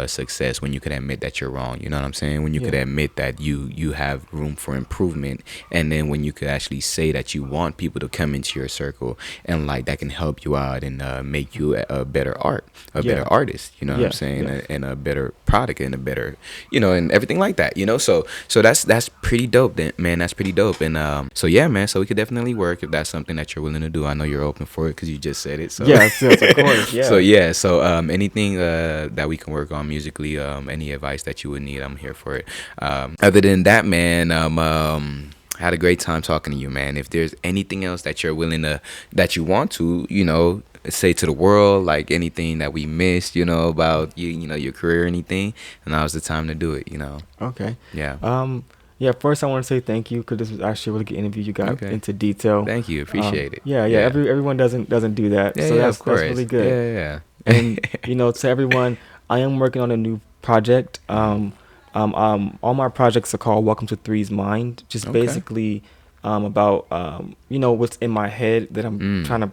success, when you can admit that you're wrong. You know what I'm saying? When you could Yeah. admit that you have room for improvement, and then when you could actually say that you want people to come into your circle, and like that can help you out and make you a better better artist. You know what I'm saying? Yeah. And a better product, and a better, and everything like that. So that's pretty dope, then, man. That's pretty dope. And so yeah, man. So we could definitely work if that's something that you're willing to do. I know you're open for it because you just said it. So Yes, of course. Yeah. So yeah. So anything that we can work on musically, any advice that you would need, I'm here for it. Other than that, man, had a great time talking to you, man. If there's anything else that you're willing to, that you want to, say to the world, like anything that we missed, about your career or anything, and now's the time to do it, Okay. Yeah. Yeah. First, I want to say thank you because this was actually a really good interview. You got Okay. into detail. Thank you. Appreciate it. Yeah. Everyone doesn't do that, Yeah, so yeah, that's of course. really good. Yeah. And to everyone, I am working on a new project. All my projects are called Welcome to Three's Mind. Just Okay. basically about what's in my head that I'm trying to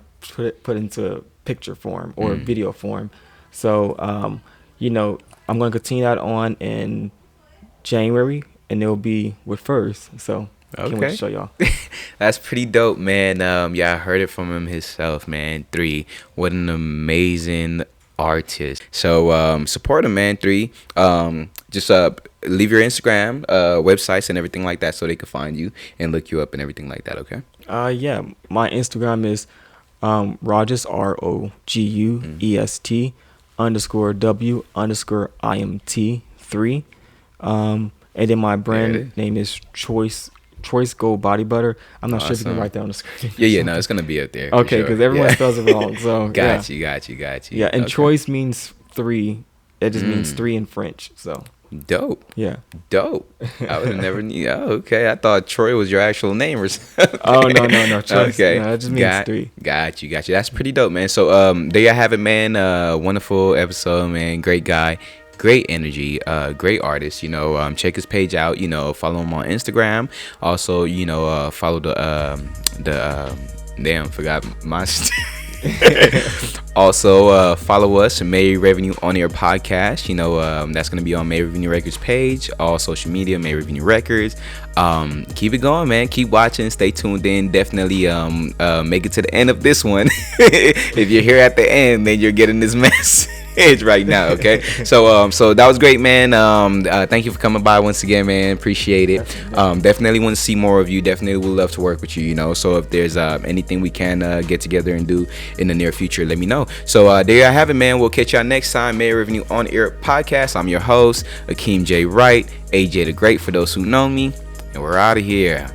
put into picture form or video form. So I'm going to continue that on in January, and it'll be with first. So I can't wait to show y'all. That's pretty dope, man. Yeah, I heard it from him himself, man. 3, what an amazing artist. So support him, man. 3. Just leave your Instagram, websites, and everything like that, so they can find you and look you up and everything like that. Okay. Yeah, my Instagram is Rogus ROGUEST _W_IMT3. And then my brand name is Choice Gold Body Butter. I'm not sure if you can write that on the screen. Yeah, no, it's gonna be up there. Okay, because everyone spells it wrong. So got you. Yeah, and Choice means 3. It just means 3 in French. So dope. Yeah. Dope. I would have never knew. Oh, okay. I thought Troy was your actual name or something. Oh, no. Choice. Okay. No, it just means 3. Got you. That's pretty dope, man. So there you have it, man. Wonderful episode, man. Great guy. Great energy, great artist. Check his page out. Follow him on Instagram. Also, follow the damn, forgot my. Also, follow us at May Revenue on Air podcast. That's gonna be on May Revenue Records page, all social media, May Revenue Records. Keep it going, man. Keep watching. Stay tuned in. Definitely make it to the end of this one. If you're here at the end, then you're getting this mess. Right now, okay. So that was great, man. Thank you for coming by once again, man. Appreciate it. Definitely want to see more of you. Definitely would love to work with you. So if there's anything we can get together and do in the near future, let me know. So there you have it, man. We'll catch y'all next time. May Revenue on Air podcast. I'm your host, Akeem J. Wright, AJ the Great for those who know me, and we're out of here.